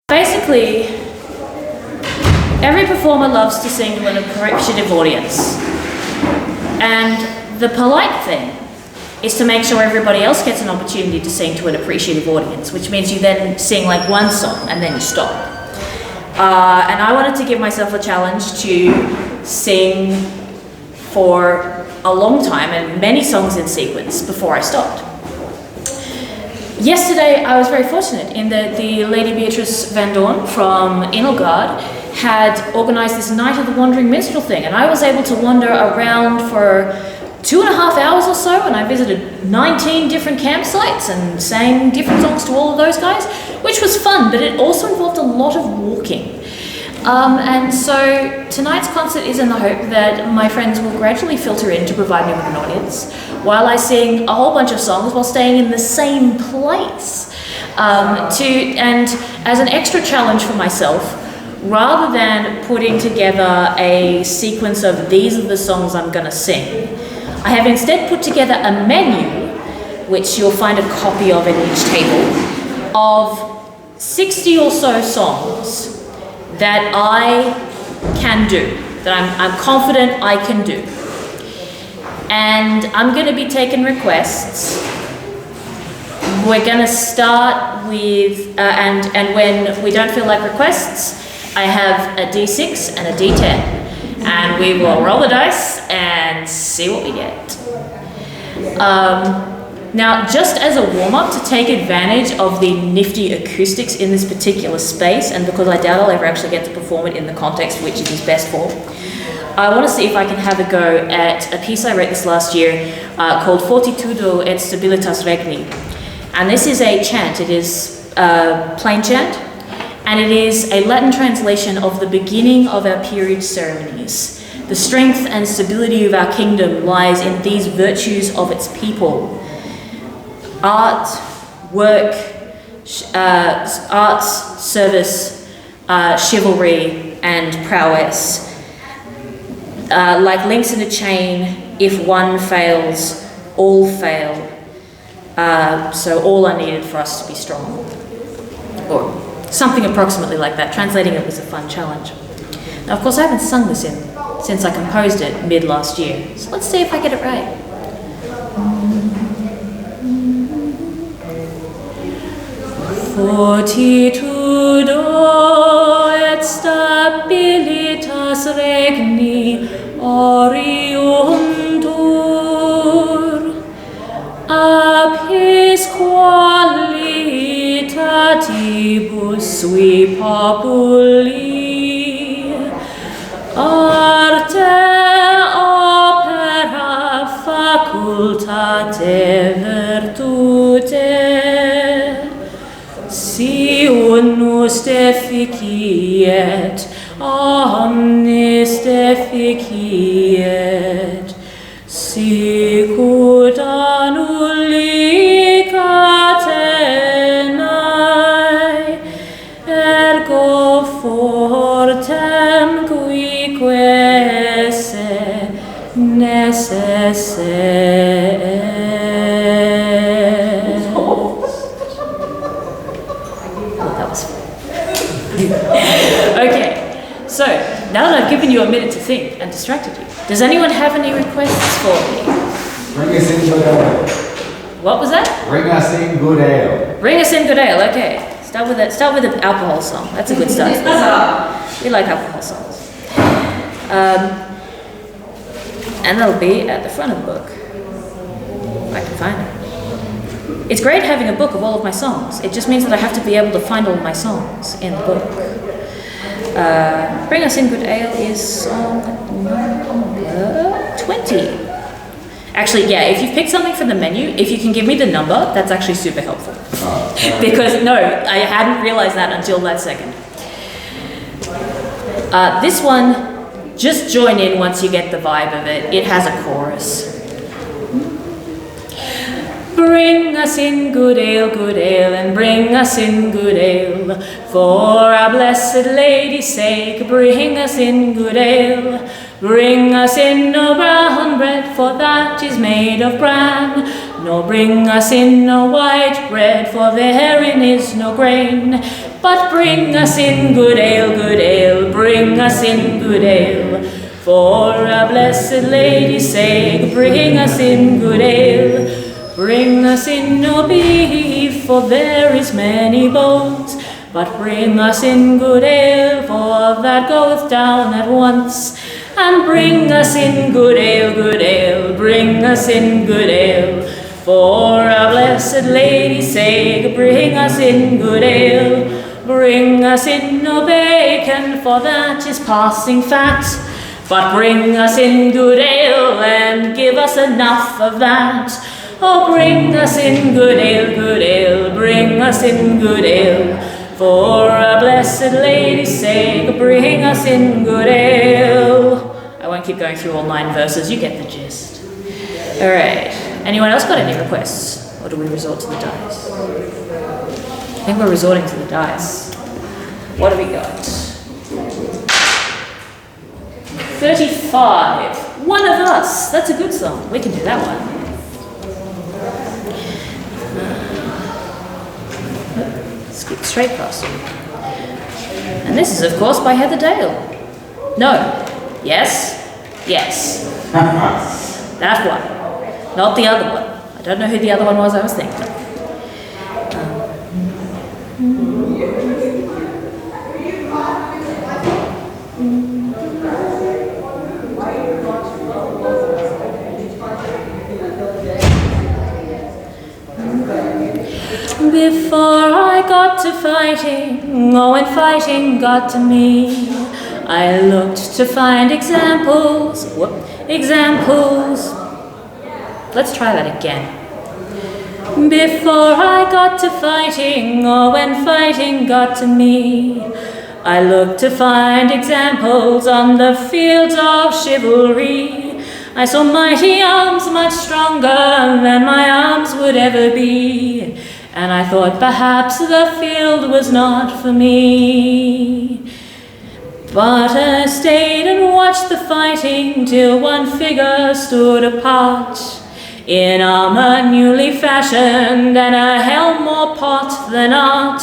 Basically, every performer loves to sing to an appreciative audience. And the polite thing is to make sure everybody else gets an opportunity to sing to an appreciative audience, which means you then sing like one song and then you stop. And I wanted to give myself a challenge to sing for a long time and many songs in sequence before I stopped. Yesterday I was very fortunate in that the Lady Beatrice Van Dorn from Inelgard had organised this Night of the Wandering Minstrel thing, and I was able to wander around for 2.5 hours or so, and I visited 19 different campsites and sang different songs to all of those guys, which was fun, but it also involved a lot of walking. And so tonight's concert is in the hope that my friends will gradually filter in to provide me with an audience while I sing a whole bunch of songs while staying in the same place. And as an extra challenge for myself, rather than putting together a sequence of these are the songs I'm going to sing, I have instead put together a menu, which you'll find a copy of in each table, of 60 or so songs that I can do, that I'm confident I can do. And I'm going to be taking requests. We're going to start with, and when we don't feel like requests, I have a D6 and a D10. And we will roll the dice and see what we get. Now, just as a warm-up to take advantage of the nifty acoustics in this particular space, and because I doubt I'll ever actually get to perform it in the context which it is best for, I want to see if I can have a go at a piece I wrote this last year called Fortitudo et Stabilitas Regni. And this is a chant. It is plain chant, and it is a Latin translation of the beginning of our peerage ceremonies. The strength and stability of our kingdom lies in these virtues of its people: art, work, arts, service, chivalry, and prowess. Like links in a chain, if one fails, all fail. So all are needed for us to be strong. Or something approximately like that. Translating it was a fun challenge. Now, of course, I haven't sung this since I composed it mid last year. So let's see if I get it right. Fortitudo et stabilitas regni oriuntur, apis qualitatibus sui populi, arte opera facultate virtute, si unus deficiet, omnis deficiet, sicut annulli catenae, ergo fortem cuique esse necesse. Okay, so now that I've given you a minute to think and distracted you, does anyone have any requests for me? Bring us in good ale. What was that? Bring us in good ale. Bring us in good ale. Okay, start with an alcohol song. That's a good start. We like alcohol songs. And that'll be at the front of the book, if I can find it. It's great having a book of all of my songs. It just means that I have to be able to find all of my songs in the book. Bring Us In Good Ale is song number 20. Actually, yeah, if you've picked something from the menu, if you can give me the number, that's actually super helpful. Because, no, I hadn't realized that until that second. This one, just join in once you get the vibe of it. It has a chorus. Bring us in good ale, and bring us in good ale. For our blessed Lady's sake, bring us in good ale. Bring us in no brown bread, for that is made of bran. Nor bring us in no white bread, for therein is no grain. But bring us in good ale, bring us in good ale. For our blessed Lady's sake, bring us in good ale. Bring us in no beef, for there is many bones. But bring us in good ale, for that goeth down at once. And bring us in good ale, bring us in good ale. For our blessed Lady's sake, bring us in good ale. Bring us in no bacon, for that is passing fat. But bring us in good ale, and give us enough of that. Oh, bring us in good ale, bring us in good ale. For our blessed Lady's sake, bring us in good ale. I won't keep going through all 9 verses, you get the gist. Alright, anyone else got any requests? Or do we resort to the dice? I think we're resorting to the dice. What do we got? 35. One of Us. That's a good song. We can do that one. Skip straight past it. And this is, of course, by Heather Dale. No. Yes. Yes. That one. Not the other one. I don't know who the other one was I was thinking of. Before I got to fighting, oh, when fighting got to me, I looked to find examples. Examples. Let's try that again. Before I got to fighting, or when fighting got to me, I looked to find examples on the fields of chivalry. I saw mighty arms much stronger than my arms would ever be, and I thought perhaps the field was not for me. But I stayed and watched the fighting till one figure stood apart, in armor newly fashioned and a helm more pot than art.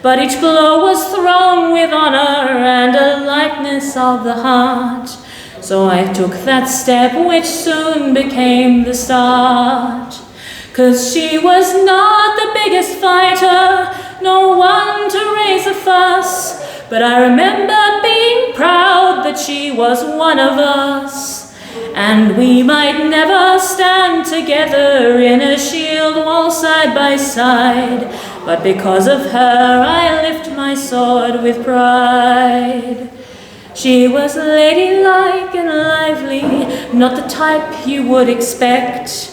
But each blow was thrown with honor and a lightness of the heart. So I took that step which soon became the start. 'Cause she was not the biggest fighter, no one to raise a fuss, but I remember being proud that she was one of us. And we might never stand together in a shield wall side by side, but because of her I lift my sword with pride. She was ladylike and lively, not the type you would expect,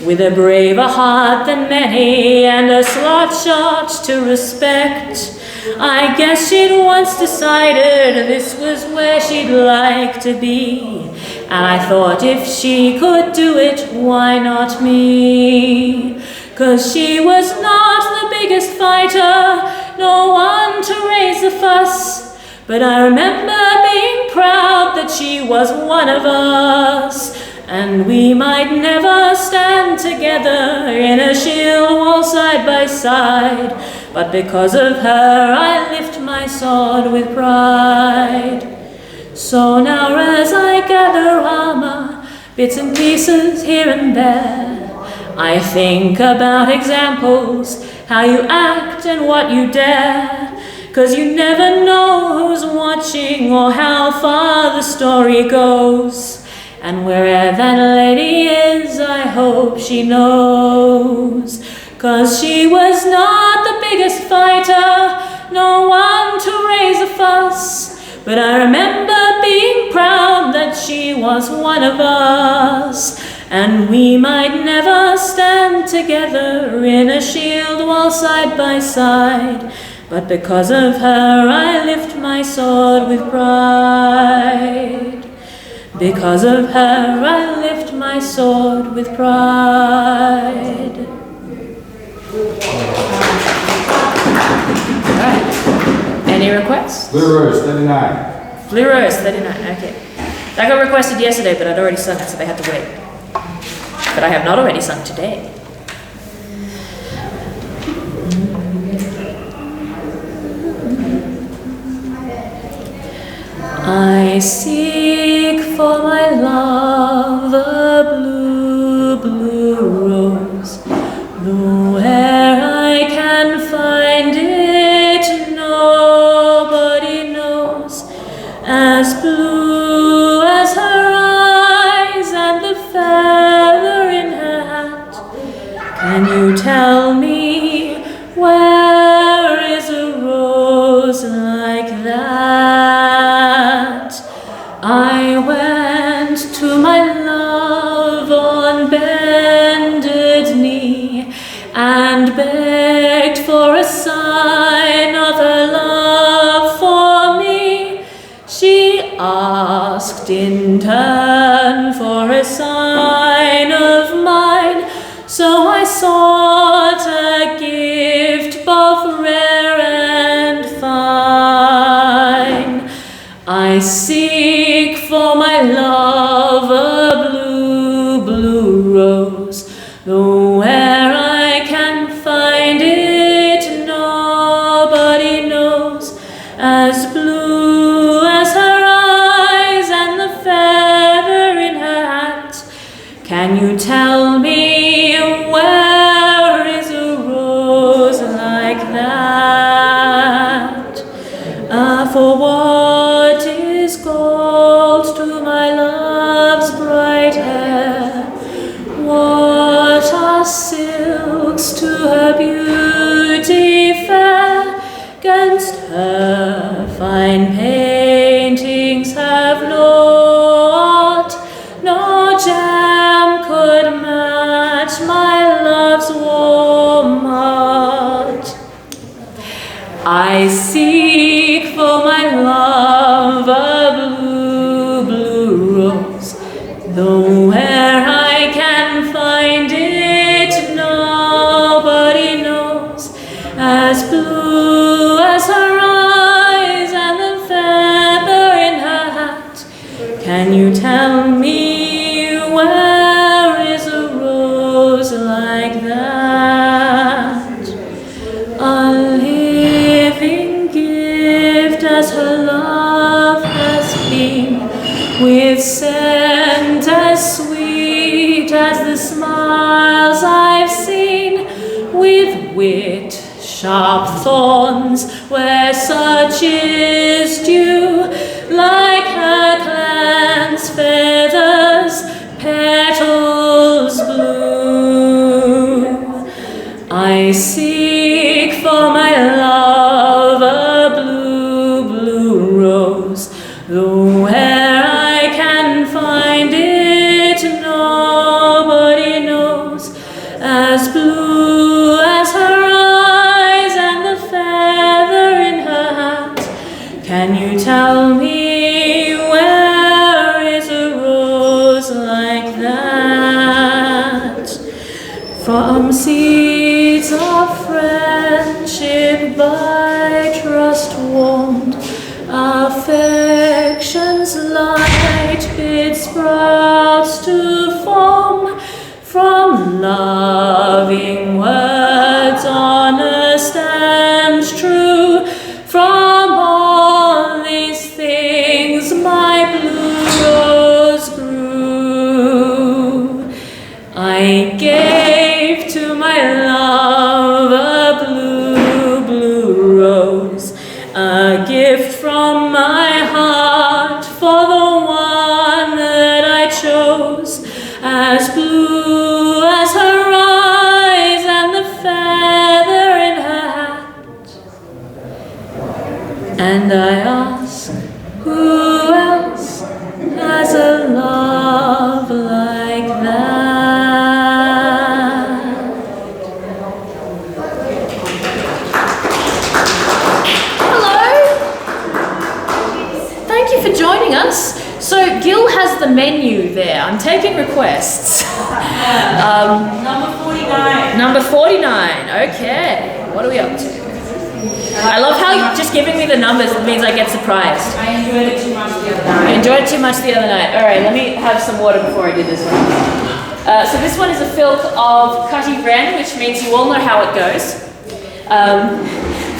with a braver heart than many and a slot shot to respect. I guess she'd once decided this was where she'd like to be, and I thought if she could do it, why not me? 'Cause she was not the biggest fighter, no one to raise a fuss, but I remember being proud that she was one of us. And we might never stand together in a shield wall side by side, but because of her I lift my sword with pride. So now as I gather armor, bits and pieces here and there, I think about examples, how you act and what you dare. 'Cause you never know who's watching or how far the story goes. And wherever that lady is, I hope she knows. 'Cause she was not the biggest fighter, no one to raise a fuss, but I remember being proud that she was one of us. And we might never stand together in a shield wall side by side, but because of her I lift my sword with pride. Because of her I lift my sword with pride. Alright. Any requests? Blue Rose, 39. Blue Rose, 39, okay. That got requested yesterday, but I'd already sung it, so they had to wait. But I have not already sung today. I seek for my love a blue, blue rose. Nowhere I can find it, nobody knows. As blue as her eyes and the feather in her hat. Can you tell me where is a rose like that? I went to my love on bended knee and begged for a sign of her love for me. She asked in turn for a sign of mine, so I sought a gift both rare and fine. I seek for my love a blue, blue rose. Nowhere I can find it, nobody knows. As blue as her eyes and the feather in her hat. Can you tell me where is a rose like that? For what is gold to my love's bright hair? What are silks to her beauty fair? 'Gainst her fine paintings have no art, no gem could match my love's warm heart. I seek for my love a blue, blue rose. Nowhere I can find it, nobody knows. As blue as her eyes and the feather in her hat. Can you tell me where is a rose like that? A living gift as her love has been, with scent as sweet as the smiles I've seen, with wit, sharp thorns where such is due, like her clan's feathers, petals blue. I seek for my love a blue, blue rose. Nowhere I can find it, nobody knows. As blue as her eyes and the feather in her hat. Can you tell me where is a rose like that? From seeds of friendship by trust warmed, affection's light bids sprouts to form. From loving words honest and true, from all these things my blue rose grew. I gave to my love a blue, blue rose, a gift from my heart for the one that I chose. As blue as her eyes and the feather in her hat. And I ask, who else has a love like that? Hello. Thank you for joining us. So Gil has the menu there. I'm taking requests. Number 49. Number 49. Okay. What are we up to? I love how just giving me the numbers means I get surprised. I enjoyed it too much the other night. I enjoyed it too much the other night. All right, let me have some water before I do this one. So this one is a filk of Cutty Ren, which means you all know how it goes.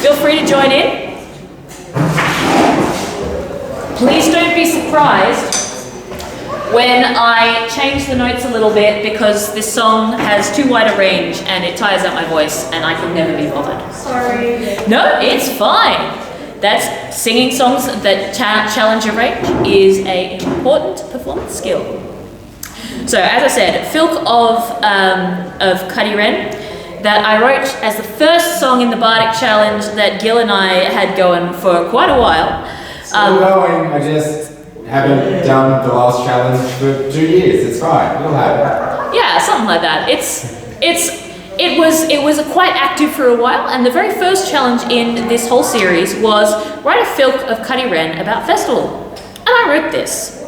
Feel free to join in. Please don't be surprised when I changed the notes a little bit because this song has too wide a range and it tires out my voice and I can never be bothered. Sorry. No, it's fine. That's singing songs that challenge your range is an important performance skill. So as I said, Filk of Cuddy Wren that I wrote as the first song in the Bardic Challenge that Gil and I had going for quite a while. Still going, I just haven't done the last challenge for 2 years. It's fine, you'll have it. Yeah, something like that. It was quite active for a while, and the very first challenge in this whole series was write a filk of Cuddy Wren about festival. And I wrote this.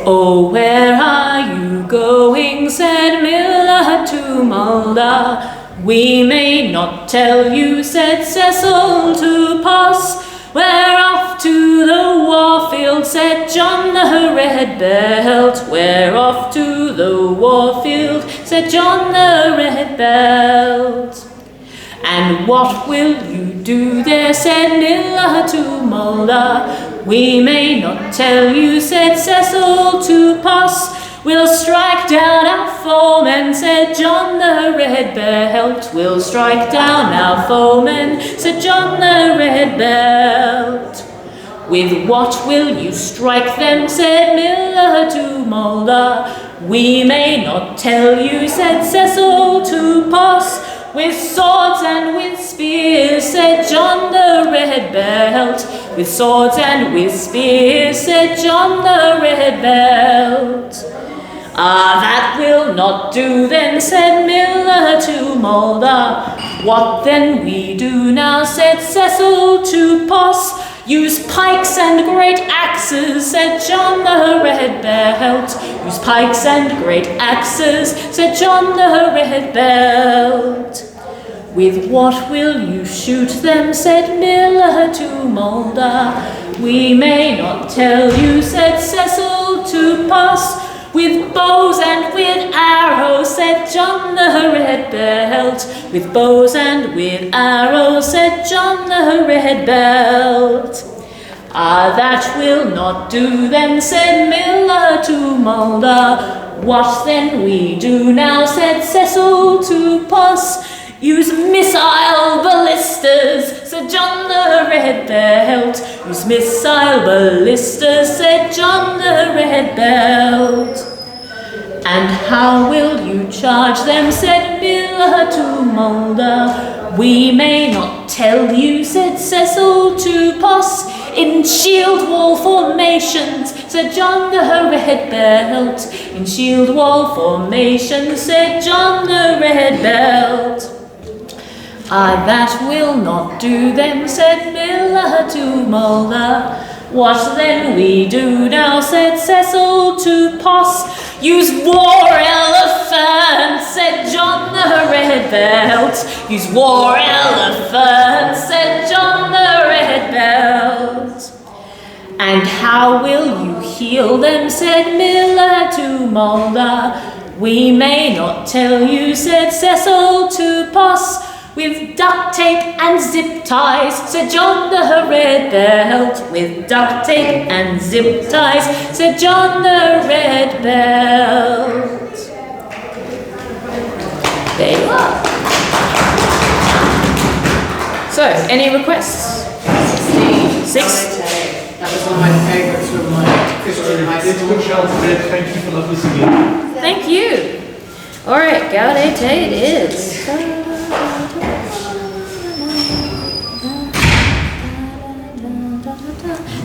Oh, where are you going, said Miller to Mulder. We may not tell you, said Cecil to Puss. We're off to the warfield, said John the Red Belt. We're off to the warfield, said John the Red Belt. And what will you do there, said Miller to Mulder. We may not tell you, said Cecil to Puss. We'll strike down our foemen, said John the Red Belt. We'll strike down our foemen, said John the Red Belt. With what will you strike them, said Miller to Mulder. We may not tell you, said Cecil to Puss. With swords and with spears, said John the Red Belt. With swords and with spears, said John the Red Belt. Ah, that will not do then, said Miller to Mulder. What then we do now, said Cecil to Puss. Use pikes and great axes, said John the Red Belt. Use pikes and great axes, said John the Red Belt. With what will you shoot them, said Miller to Mulder. We may not tell you, said Cecil to Puss. With bows and with arrows, said John the Red Belt. With bows and with arrows, said John the Red Belt. Ah, that will not do then, said Miller to Mulder. What then we do now, said Cecil to Puss. Use missile ballistas, said John the Red Belt. Use missile ballistas, said John the Red Belt. And how will you charge them, said Miller to Mulder. We may not tell you, said Cecil to Puss. In shield wall formations, said John the Red Belt. In shield wall formations, said John the Red Belt. Ah, that will not do then, said Miller to Mulder. What then we do now, said Cecil to Puss. Use war elephants, said John the Red Belt. Use war elephants, said John the Red Belt. And how will you heal them, said Miller to Mulder. We may not tell you, said Cecil to Puss. With duct tape and zip ties, said John the Red Belt. With duct tape and zip ties, said John the Red Belt. There you are. So, any requests? 6. That was one of my favourites from my Christian high school. Good job, Fred. Thank you for lovely singing. Thank you. All right, Gaudete it is.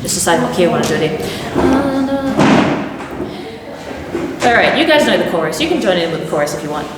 Just decide what key I want to do it in. Alright, you guys know the chorus. You can join in with the chorus if you want.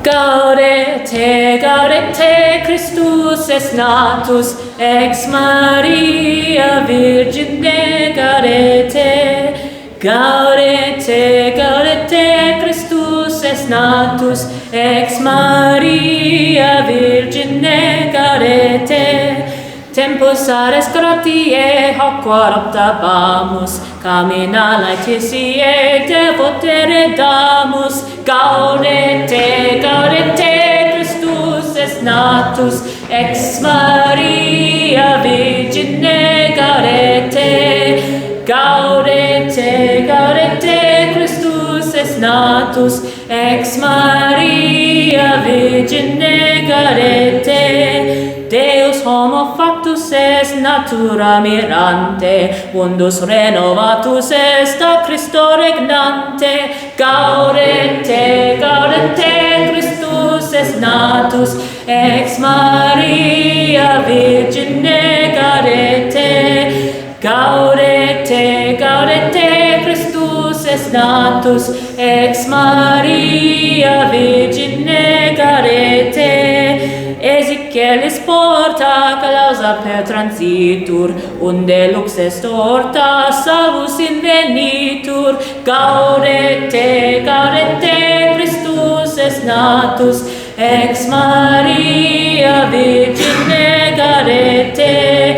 Gaudete, Gaudete, Christus es natus, ex Maria Virgine, Gaudete. Gaudete, Gaudete, Christus es natus, ex Maria Virgine, Gaudete. Tempus ares gratiae hoc quod optabamus, camina laetitia devotere damus. Gaudete, Gaudete, Christus es natus, ex Maria Virgine. Virgine Gaudete, Gaudete, Gaudete, Christus est natus, ex Maria Virgine Gaudete, Deus homo factus est natura mirante, mundus renovatus est a Christo regnante, Gaudete, Gaudete, Christus est natus, ex Maria Virgine Gaudete, Gaudete, Gaudete, Christus est natus, ex Maria Virgine Gaudete, Ezechelis porta clausa per transitur, unde lux est horta salvus invenitur, Gaudete, Gaudete, Christus est natus, ex Maria Virgine Gaudete,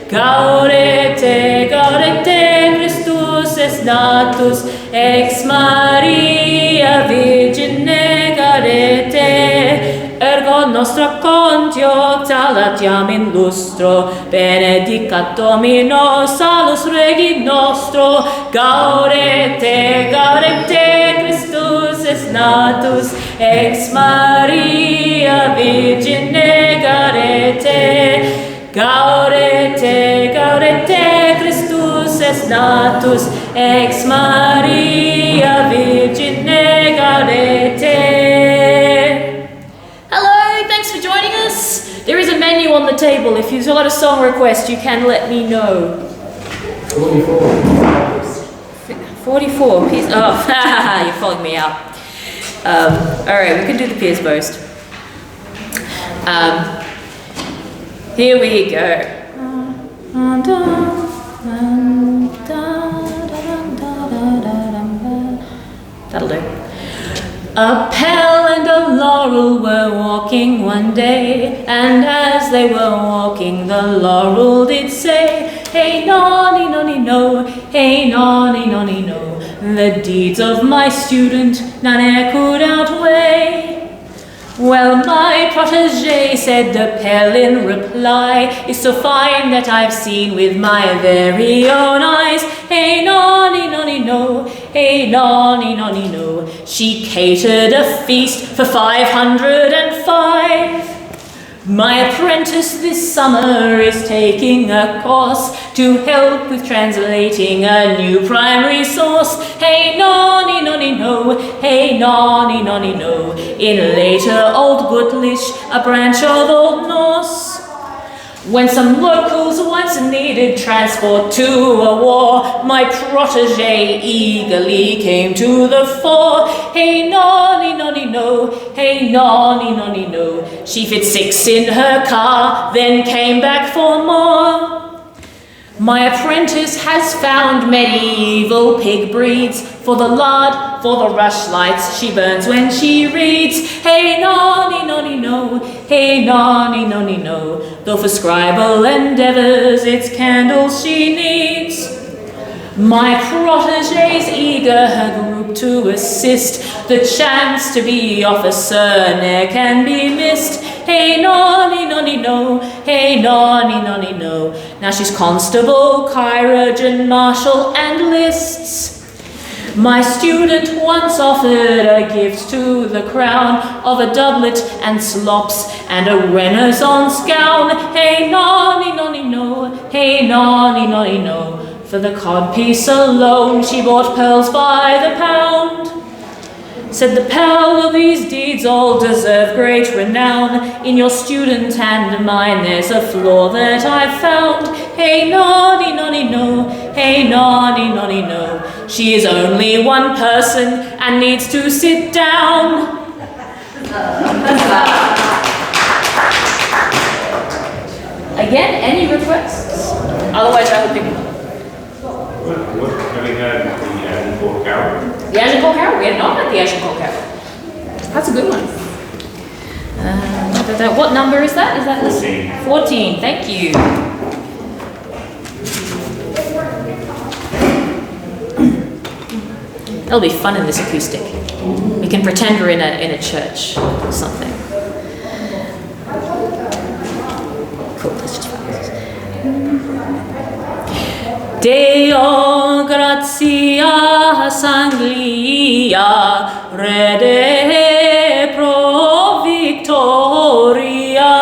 Gaudete, Gaudete, Christus est natus, ex Maria Virgine Gaudete, ergo nostra contio talatiam in lustro, benedicat Domino salus Regi nostro, Gaudete, Gaudete, Christus est natus, ex Maria Virgine Gaudete, Gaudete, Gaudete, Christus est natus, ex Maria Virgine Gaudete. Hello, thanks for joining us. There is a menu on the table. If you've got a song request, you can let me know. 44. Peers. Oh, you're following me out. Alright, we can do the Peers Boast. Here we go. That'll do. A Pell and a Laurel were walking one day, and as they were walking, the Laurel did say, "Hey nonny nonny no, hey nonny nonny no, the deeds of my student none e'er could outweigh." "Well, my protégé," said the Pell in reply, "is so fine that I've seen with my very own eyes. Hey nonny nonny no, hey nonny nonny no, she catered a feast for 505. My apprentice this summer is taking a course to help with translating a new primary source. Hey nonny nonny no, hey nonny nonny no, in later Old Gutlish, a branch of Old Norse. When some locals once needed transport to a war, my protégé eagerly came to the fore. Hey nonny nonny no, hey nonny nonny no, she fit 6 in her car, then came back for more. My apprentice has found medieval pig breeds, for the lard, for the rushlights she burns when she reads. Hey nonny nonny no, hey nonny nonny no, though for scribal endeavours it's candles she needs. My protégé's eager her group to assist, the chance to be officer ne'er can be missed. Hey nonny nonny no, hey nonny nonny no, now she's constable, chirurgeon, marshal and lists. My student once offered a gift to the crown of a doublet and slops and a Renaissance gown. Hey nonny nonny no, hey nonny nonny no, for the codpiece alone she bought pearls by the pound. Said the Pell, "Well, these deeds all deserve great renown. In your student and mine there's a flaw that I've found. Hey nonny nonny no, hey nonny nonny no, she is only one person and needs to sit down." Again, any requests? Otherwise I will pick one. What have we had the Agincourt Carol? The Agincourt Carol? We had not had the Agincourt Carol. That's a good one. What number is that? Is that 14. 14, thank you. That'll be fun in this acoustic. We can pretend we're in a church or something. Cool, let's just focus. Deo gratias Anglia, rede pro victoria.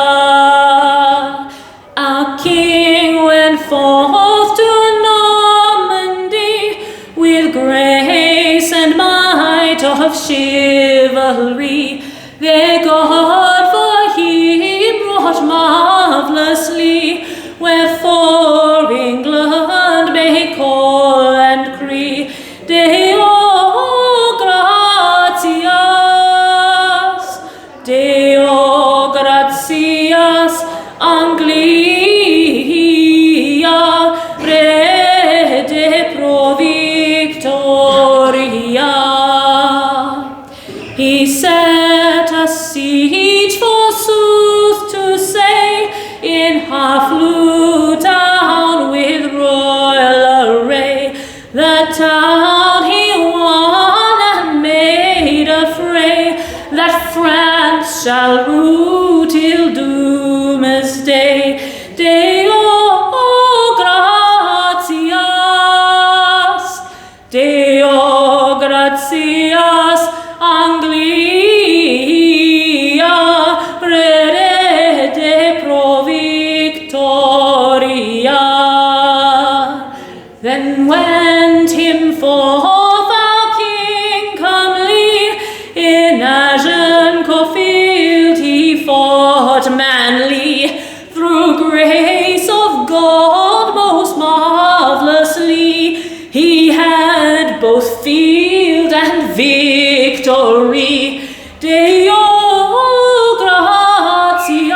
Our king went forth to Normandy with grace and might of chivalry. Their God for him wrought marvelously, wherefore England may call and cry, Deo gratias, Deo gratias Anglia, rede pro victoria. He set a siege, forsooth to say, in Harflew town with royal array. The town he won and made a fray, that France shall rue till doomsday. Deo gratias, Deo gratias Anglia, rede pro victoria. Then went him forth our king comely, in Agincourt field he fought manly, through grace of God most marvelously. He had both field and victory. Deo gratias,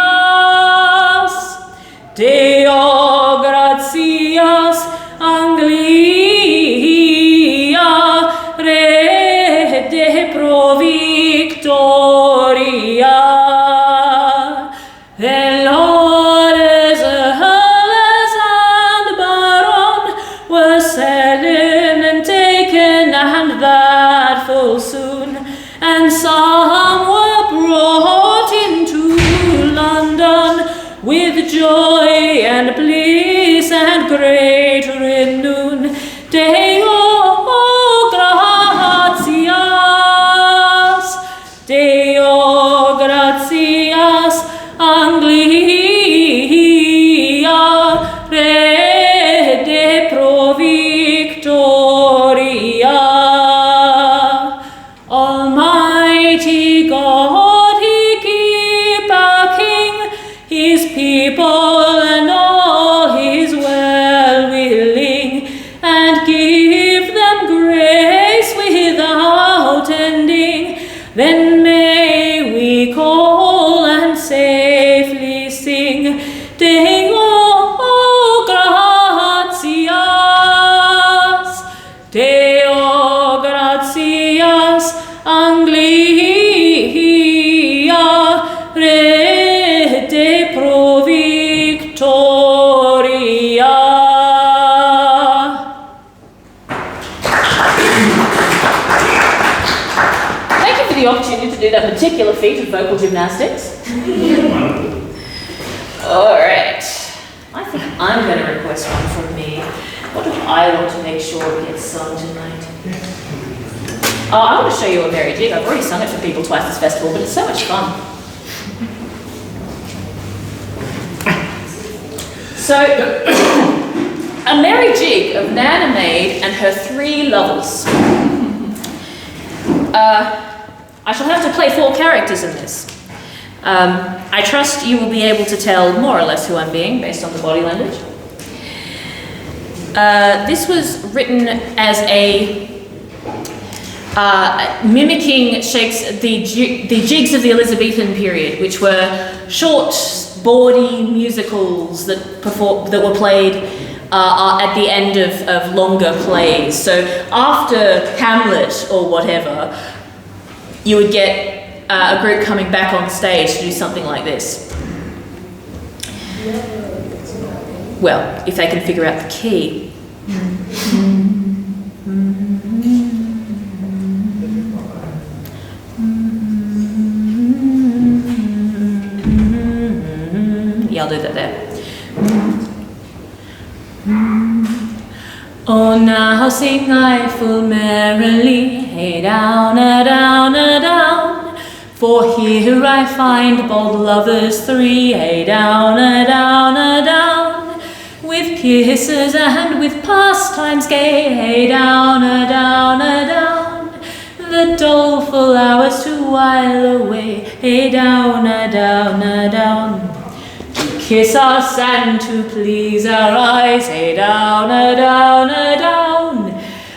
Deo gratias Anglia, rede pro victoria. The lords, earls and baron were slain and taken, and that full soon, and some were brought into London with joy and bliss and great renown. Deo gratias, Deo gratias Anglia, rede pro victoria. Almighty God, he keep a king, his people and all his well-willing, and give them grace without ending. Then may we call and safely sing, Deo gratias, Deo gratias Anglia, rede pro victoria. Thank you for the opportunity to do that particular feat of vocal gymnastics. All right. I think I'm going to request one from me. What do I want to make sure gets sung tonight? Oh, I want to show you a Merry Jig. I've already sung it for people twice this festival, but it's so much fun. So, a Merry Jig of Nana Maid and her 3 lovers. I shall have to play 4 characters in this. I trust you will be able to tell more or less who I'm being based on the body language. This was written as a mimicking the jigs of the Elizabethan period, which were short, bawdy musicals that were played at the end of longer plays. So after Hamlet or whatever, you would get a group coming back on stage to do something like this. Well, if they can figure out the key. Yeah, I'll do that there. Oh, now sing I full merrily, hey down, a down, a down. For here I find bold lovers three, hey down, a down, a down. With kisses and with pastimes gay, hey down, a down, a down. The doleful hours to while away, hey down, a down, a down. Kiss us and to please our eyes, hey down, a down, a down,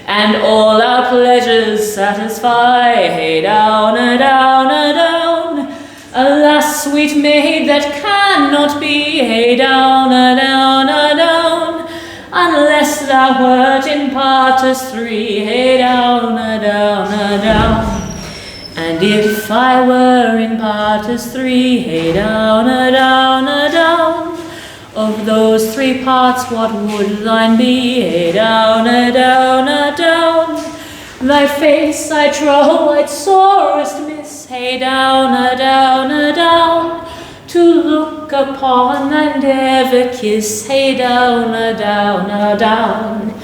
and all our pleasures satisfy, hey down, a down, a down. Alas, sweet maid, that cannot be, hey down, a down, a down, unless thou wert in partus three, hey down, a down, a down. And if I were in partus three, hey down, a down, a down, of those three parts what would thine be, hey down, a down, a down. Thy face I trow I'd sorest miss, hey down, a down, a down, to look upon and ever kiss, hey down, a down, a down.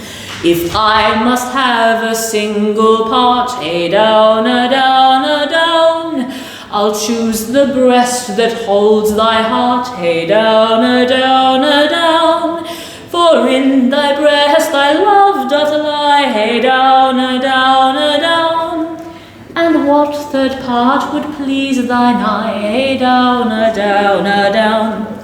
If I must have a single part, hey down, a down, a down, I'll choose the breast that holds thy heart, hey down, a down, a down. For in thy breast thy love doth lie, hey down, a down, a down. And what third part would please thine eye, hey down, a down, a down.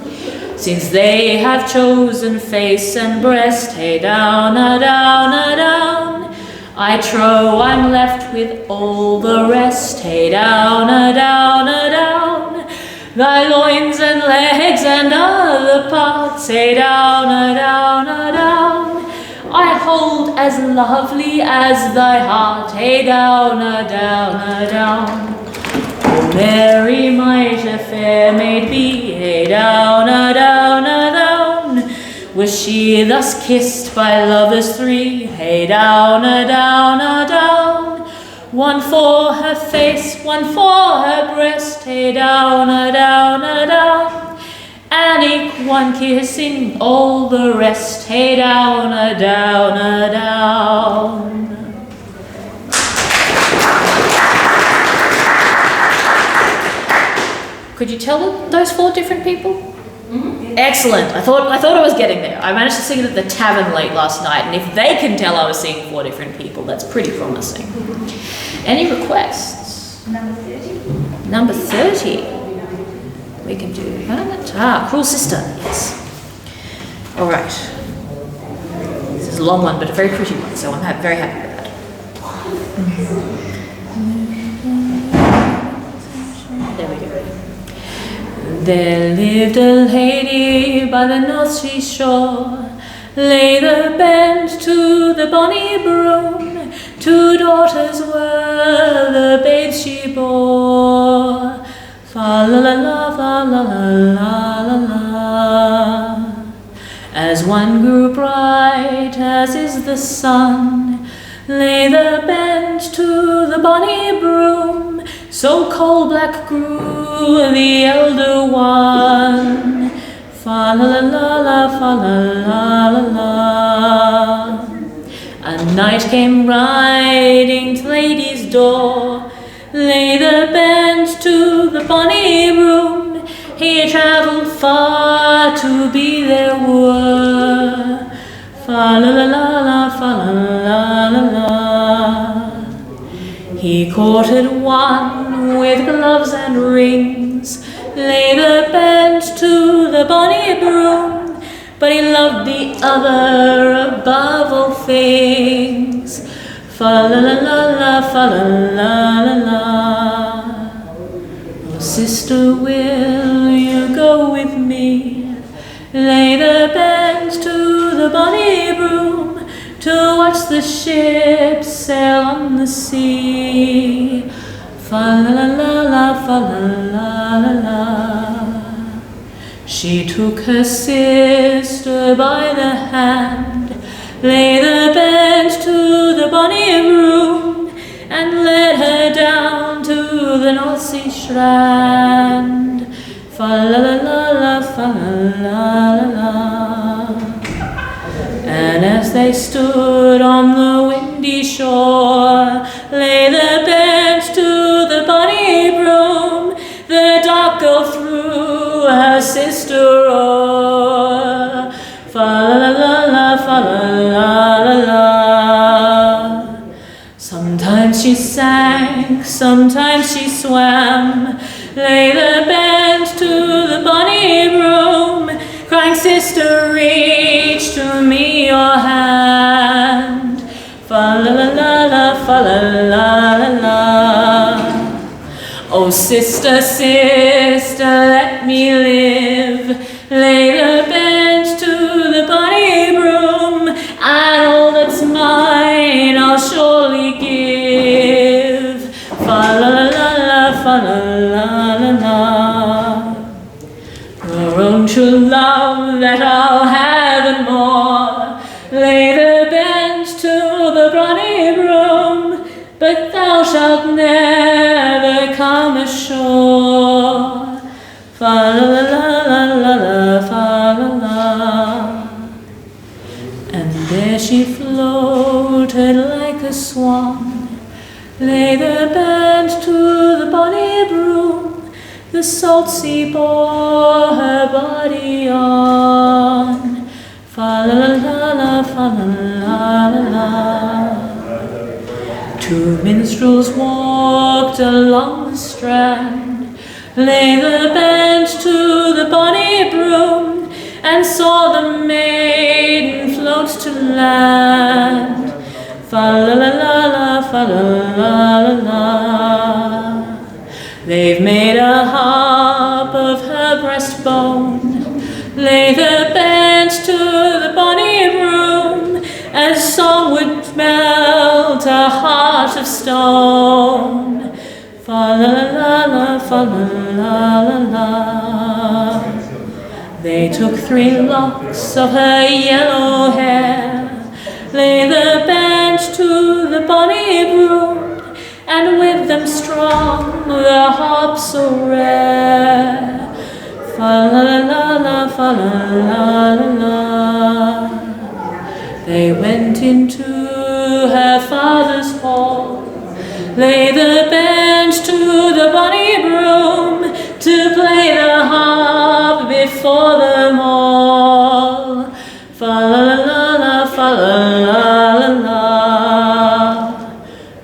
Since they have chosen face and breast, hey down, a down, a down, I trow I'm left with all the rest, hey down, a down, a down. Thy loins and legs and other parts, hey down, a down, a down, I hold as lovely as thy heart, hey down, a down, a down. Mary might a fair maid be, hey down, a down, a down. Was she thus kissed by lovers three, hey down, a down, a down. One for her face, one for her breast, hey down, a down, a down. And eke one kissing all the rest, hey down, a down, a down. Could you tell those four different people? Mm-hmm. Excellent. I thought I was getting there. I managed to sing it at the tavern late last night, and if they can tell I was singing four different people, that's pretty promising. Any requests? Number 30. Number 30. We can do that. Cruel Sister. Yes. All right. This is a long one, but a very pretty one, so I'm very happy with that. There we go. There lived a lady by the North Sea shore, lay the bend to the bonny broom, two daughters were the babes she bore. Fa la la la, fa la la la la la. As one grew bright as is the sun, lay the bend to the bonny broom, so coal-black grew the elder one. Fa la la la la, fa la la la la. A knight came riding to lady's door, lay the bend to the bonny broom. He travelled far to be their wooer. Fa la la la la, fa la la la la. He courted one with gloves and rings, lay the bend to the bonny broom, but he loved the other above all things. Fa la la la la, fa la la la la. Oh, sister, will you go with me? Lay the bend to the bonny broom, to watch the ships sail on the sea. Fa la la la la, fa la la la la. She took her sister by the hand, lay the bend to the bonny broom, and led her down to the North Sea strand. Fa la la la la, fa la la la la. And as As they stood on the windy shore, lay the bench to the bonny broom, the dark girl threw her sister o'er. Fa-la-la-la-la, fa-la-la-la-la. Sometimes she sang, sometimes she swam, lay the bench to the bonny broom, crying, sister, reach to me your hand. Fa-la-la-la-la, fa-la-la-la-la. Oh, sister, sister, let me live, lay the bench to the bonny broom, and all that's mine I'll surely give. Fa-la-la-la-la, fa-la-la-la-la. Your own true love that I'll have and more, lay the bench to the bonny broom, but thou shalt never come ashore. Fa-la-la-la-la-la, fa-la-la. And there she floated like a swan, lay the bench to the bonny broom, the salt sea bore her body on. Fa-la-la-la-la, fa-la-la-la-la. Two minstrels walked along the strand, lay the bench to the bonny broom, and saw the maiden float to land. Fa-la-la-la-la, fa-la-la-la-la. They've made a harp of her breastbone, lay the bench to the bonny broom, and song would melt a heart of stone. Fa-la-la-la-la, fa-la-la-la-la. They took 3 locks of her yellow hair, lay the bench to the bonny broom, and with them strung the harp so rare. Fa-la-la-la-la, fa-la-la-la-la. They went into her father's hall, lay the bench to the bonny broom, to play the harp before them all. Fa-la-la-la-la, fa-la-la-la-la.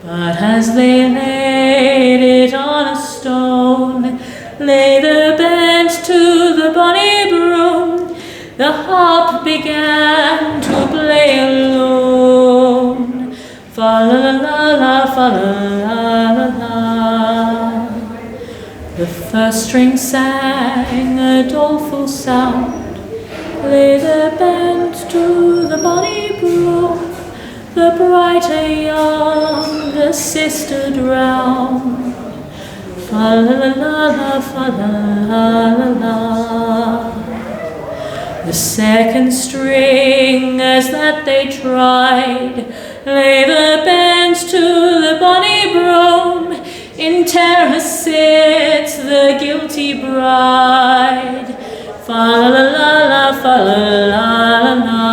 But as they laid it on a stone, lay the bench to the bonny broom, the harp began to play alone. Fa-la-la-la-la, fa-la-la-la-la. The first string sang a doleful sound, lay the bench to the bonny broom, the brighter younger sister drowned. Fa-la-la-la-la, fa-la-la-la-la. The second string, as that they tried, lay the bench to the bonny broom, in terror sits the guilty bride. Fa-la-la-la-la, fa-la-la-la-la.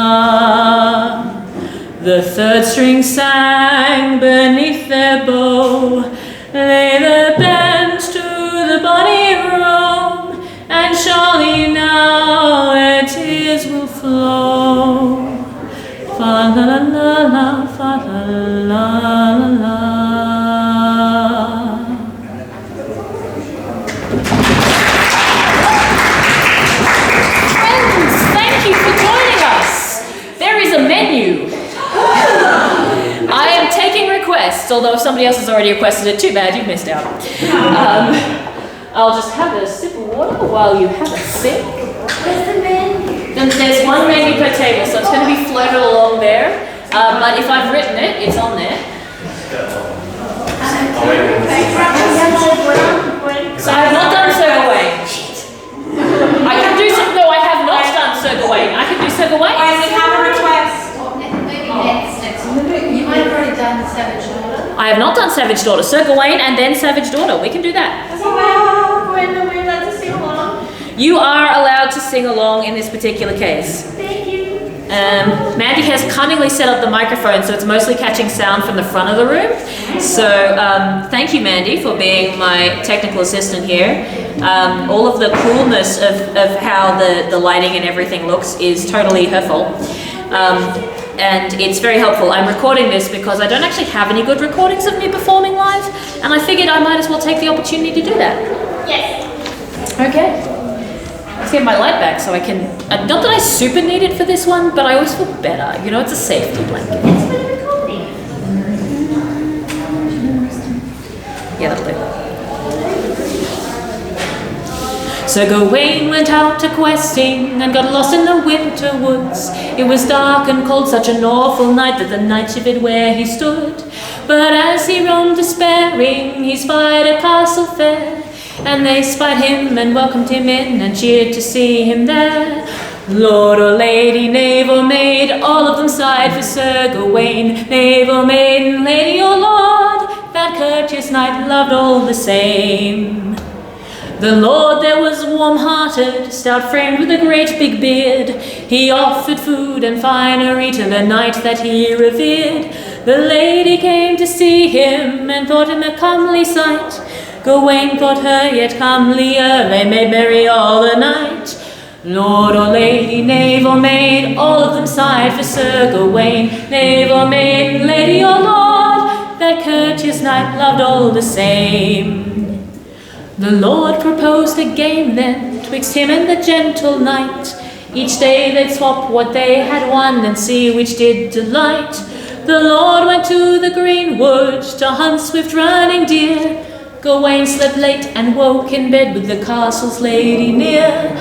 The third string sang beneath their bow, lay the bench to the bonny broom, and surely now their tears will flow. Fa-la-la-la-la, fa-la-la-la-la. Friends, thank you for joining us. There is a menu. I am taking requests, although if somebody else has already requested it, too bad, you've missed out. I'll just have a sip of water while you have a sip. Where's the menu? Then there's one menu per table, so it's going to be floated along there. But if I've written it, it's on there. So I have not done Sir Gawain. I can do some. No, I have not done Sir Gawain. I can do Sir Gawain. I have a request. Maybe next. You might have already done Savage Daughter. I have not done Savage Daughter. Sir Gawain and then Savage Daughter. We can do that. Wow, Gwen, are we allowed to sing along? You are allowed to sing along in this particular case. Thank you. Mandy has cunningly set up the microphone so it's mostly catching sound from the front of the room. So thank you, Mandy, for being my technical assistant here. All of the coolness of how the lighting and everything looks is totally her fault. And it's very helpful. I'm recording this because I don't actually have any good recordings of me performing live, and I figured I might as well take the opportunity to do that. Yes. Okay. Let's get my light back so I can, not that I super need it for this one, but I always feel better. You know, it's a safety blanket. It's for the recording. Yeah, that'll do. So Gawain went out a questing and got lost in the winter woods. It was dark and cold, such an awful night that the knight shivered where he stood. But as he roamed despairing, he spied a castle fair, and they spied him and welcomed him in and cheered to see him there. Lord or lady, knave or maid, all of them sighed for Sir Gawain. Knave or maiden, lady or lord, that courteous knight loved all the same. The lord there was warm-hearted, stout-framed with a great big beard. He offered food and finery to the knight that he revered. The lady came to see him and thought him a comely sight. Gawain thought her yet comelier, they made merry all the night. Lord or lady, knave or maid, all of them sighed for Sir Gawain. Knave or maiden, lady or lord, that courteous knight loved all the same. The lord proposed a game then, twixt him and the gentle knight. Each day they'd swap what they had won and see which did delight. The lord went to the greenwood to hunt swift running deer. Gawain slept late and woke in bed with the castle's lady near.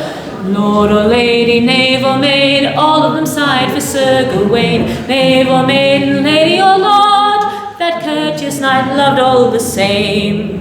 Lord or lady, knave or maid, all of them sighed for Sir Gawain. Knave or maiden, lady or lord, that courteous knight loved all the same.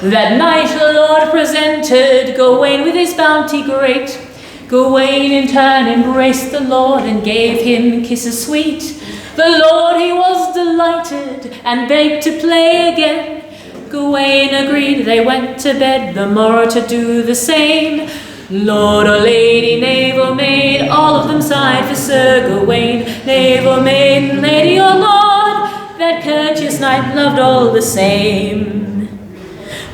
That night the lord presented Gawain with his bounty great. Gawain in turn embraced the lord and gave him kisses sweet. The lord he was delighted and begged to play again. Gawain agreed, they went to bed, the morrow to do the same. Lord or lady, knave or maid, all of them sighed for Sir Gawain. Knave or maiden, lady or lord, that courteous knight loved all the same.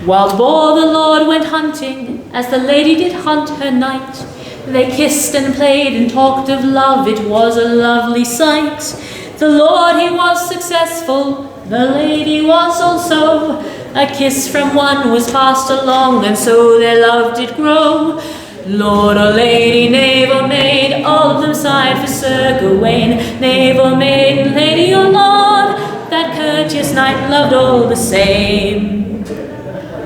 Wild boar the lord went hunting, as the lady did hunt her knight. They kissed and played and talked of love, it was a lovely sight. The lord he was successful, the lady was also. A kiss from one was passed along, and so their love did grow. Lord or lady, knave or maid, all of them sighed for Sir Gawain. Knave or maiden, lady or lord, that courteous knight loved all the same.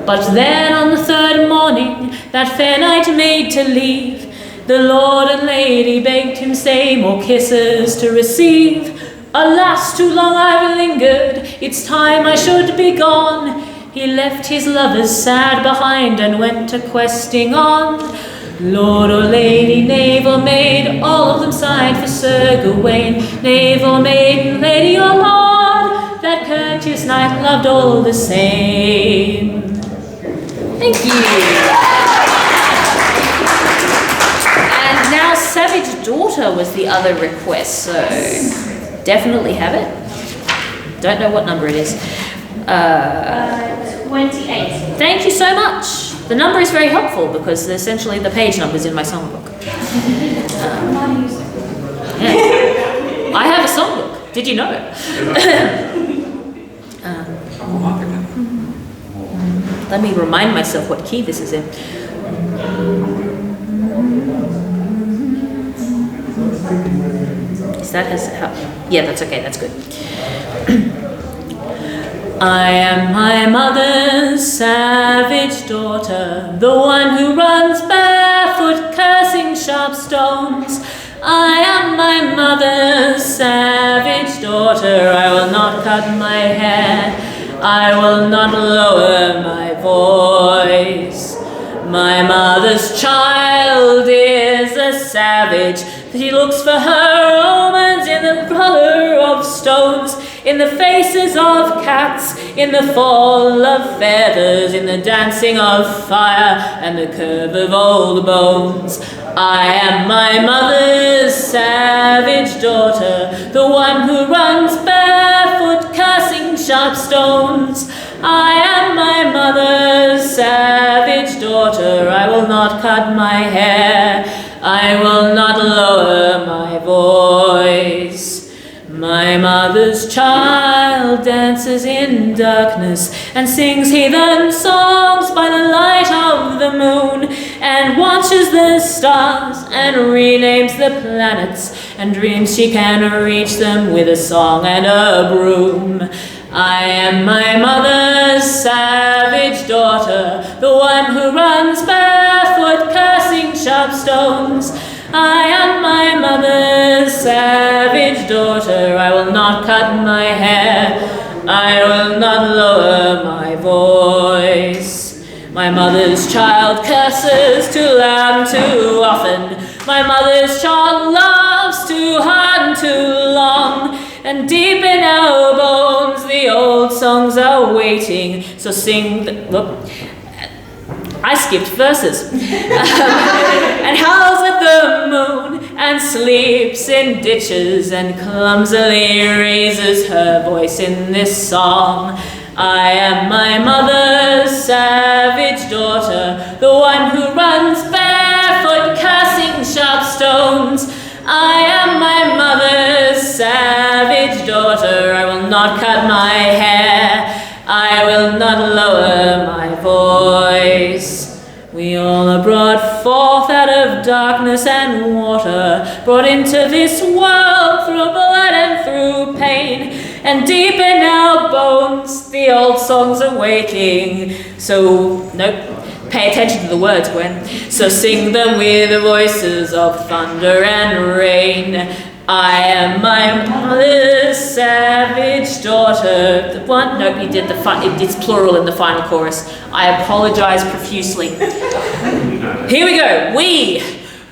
But then on the third morning, that fair knight made to leave. The lord and lady begged him say more kisses to receive. Alas, too long I've lingered, it's time I should be gone. He left his lovers sad behind and went a questing on. Lord or lady, knave or maid, all of them sighed for Sir Gawain. Knave or maiden, lady or lord, that courteous knight loved all the same. Thank you. And now Savage Daughter was the other request, so definitely have it. Don't know what number it is. 28. Thank you so much. The number is very helpful because essentially the page numbers in my songbook. Yeah. I have a songbook. Did you know? Let me remind myself what key this is in. Is that his? Yeah, that's okay. That's good. I am my mother's savage daughter, the one who runs barefoot, cursing sharp stones. I am my mother's savage daughter, I will not cut my hair, I will not lower my voice. My mother's child is a savage, she looks for her omens in the color of stones. in the faces of cats, in the fall of feathers, in the dancing of fire, and the curve of old bones. I am my mother's savage daughter, the one who runs barefoot, cursing sharp stones. I am my mother's savage daughter, I will not cut my hair, I will not lower my voice. My mother's child dances in darkness and sings heathen songs by the light of the moon, and watches the stars and renames the planets, and dreams she can reach them with a song and a broom. I am my mother's savage daughter, the one who runs barefoot, cursing sharp stones. I am my mother's savage daughter, I will not cut my hair, I will not lower my voice. My mother's child curses too loud and too often, my mother's child laughs too hard and too long, and deep in our bones the old songs are waiting, so sing I skipped verses. And howls at the moon, and sleeps in ditches, and clumsily raises her voice in this song. I am my mother's savage daughter, the one who runs barefoot, cursing sharp stones. I am my mother's savage daughter, I will not cut my hair, I will not lower my voice. We all are brought forth out of darkness and water, brought into this world through blood and through pain, and deep in our bones the old songs are waking. So, pay attention to the words, Gwen. So sing them with the voices of thunder and rain. I am my mother's savage daughter. What? No, you did it's plural in the final chorus. I apologize profusely. Here we go.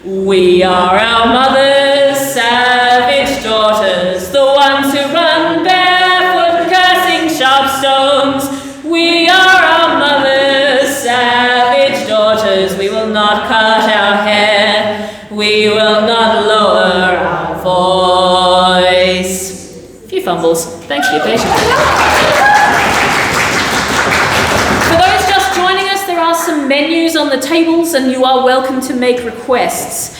We are our mother's savage daughters, the ones who run barefoot, cursing sharp stones. We are our mother's savage daughters, we will not cut our hair, we will not lower our voice. A few fumbles. Thanks for your patience. For those just joining us, there are some menus on the tables and you are welcome to make requests.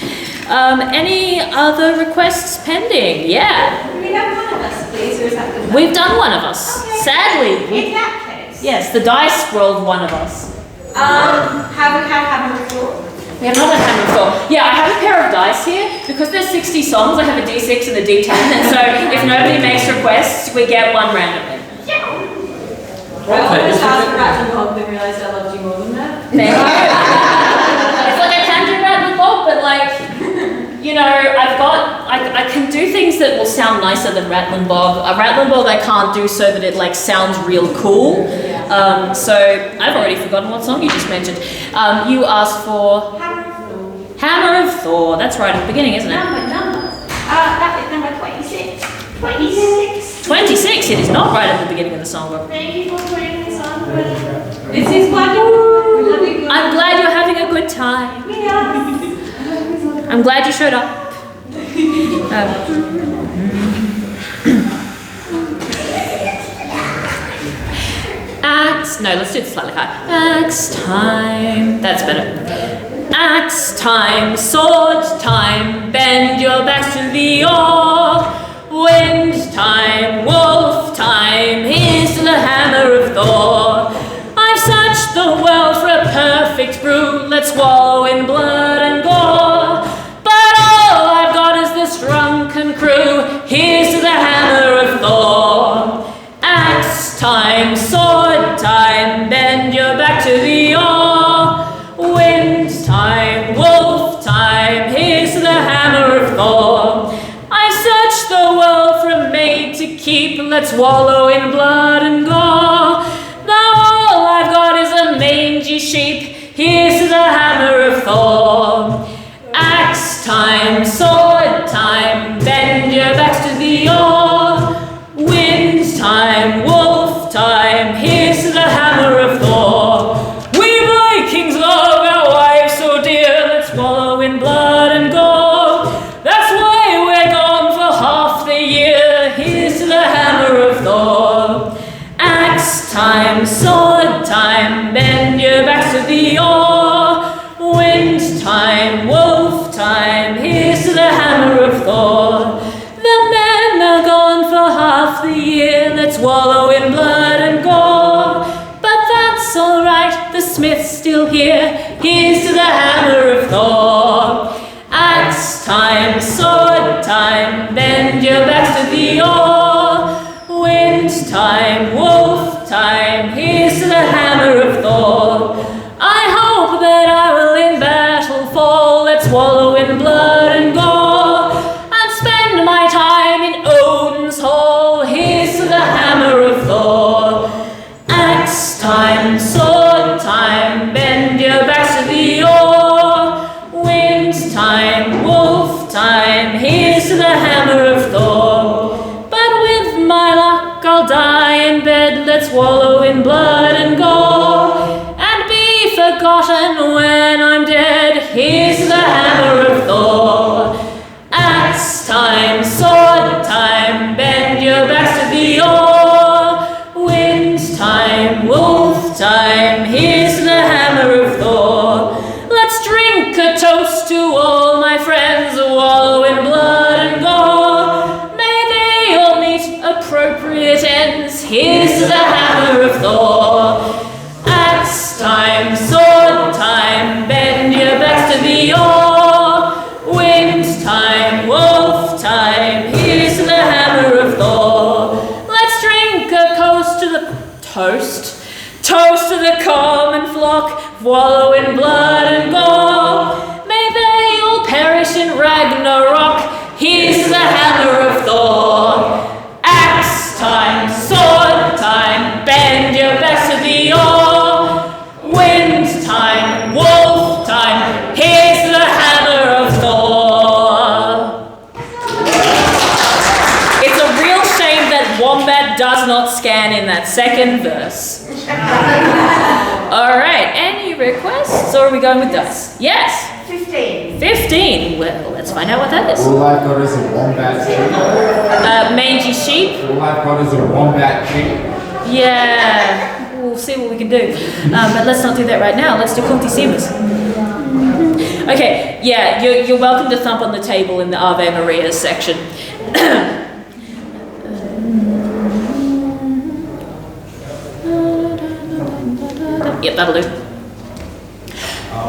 Any other requests pending? Yeah. Can we have one of us, please, or is that good? We've done one of us. Okay. Sadly. In that case. Yes, the dice rolled one of us. Have we had hammer before? We have not had hammer before. Yeah, I have a pair of dice here. Because there's 60 songs, I have a D6 and a D10, and so if nobody makes requests, we get one randomly. I always asked for Rat and Bob, then realised I loved you more than that. Thank you. It's like I can do Rat and Bob, but I can do things that will sound nicer than Rattlin' Bob. A Rattlin' Bob I can't do so that it sounds real cool. So I've already forgotten what song you just mentioned. You asked for Hammer of Thor. That's right at the beginning, isn't it? That is number 26. 26. 26. It is not right at the beginning of the songbook. Thank you for putting this on. This is wonderful. I'm glad you're having a good time. I'm glad you showed up. Axe. No, let's do this slightly higher. Axe time. That's better. Axe time, sword time, bend your backs to the oar. Wind time, wolf time, here's to the hammer of Thor. I've searched the world for a perfect brew, let's wallow in blood and gore. But all I've got is this drunken crew, here's to the hammer of Thor. Axe time, sword time, bend your back to the oar. Wind time, wolf time, here's to the hammer of Thor. I've searched the world for a maid to keep, let's wallow in blood and gore. Now all I've got is a mangy sheep, here's to the hammer of Thor. Axe time, sword time, bend your backs to the oar. Wind time, here's to the hammer of Thor. The men are gone for half the year, let's wallow in blood and gore. But that's alright, the smith's still here, here's to the hammer of Thor. Axe time, sword time, bend your backs to the oar. Wind time, wolf time, here's to the hammer of Thor. I hope that I will in battle fall, let's wallow in blood and gore, and spend my time in Odin's hall, here's to the hammer of Thor. Axe time, sword time, bend your backs to the oar. Wind time, wolf time, here's to the hammer of Thor. But with my luck I'll die in bed, let's wallow in blood and gore, and be forgotten when I'm dead, here's to the hammer of Thor. Axe time, sword time, bend your backs to the oar. Wind time, wolf time, here's to the hammer of Thor. Let's drink a toast to all my friends, wallow in blood and gore. May they all meet appropriate ends, here's to the hammer of Thor. Axe time, sword time, bend your backs to the oar. Wind time, wolf time, here's to the hammer of Thor. Let's drink a toast to the common flock, wallow in blood and gore. May they all perish in Ragnarok, here's to the hammer of Thor. Axe time, sword time, bend your backs to the oar. Wind time, wolf time, here's to the hammer of Thor. It's a real shame that Wombat does not scan in that second verse. Alright, any requests, or are we going with dice? Yes! 15. 15! Well, let's find out what that is. All I've got is a wombat sheep. Mangy sheep? All I've got is a wombat sheep. Yeah, we'll see what we can do. But let's not do that right now. Let's do Cuncti Simus. Okay, yeah, you're welcome to thump on the table in the Ave Maria section. Yep, that'll do.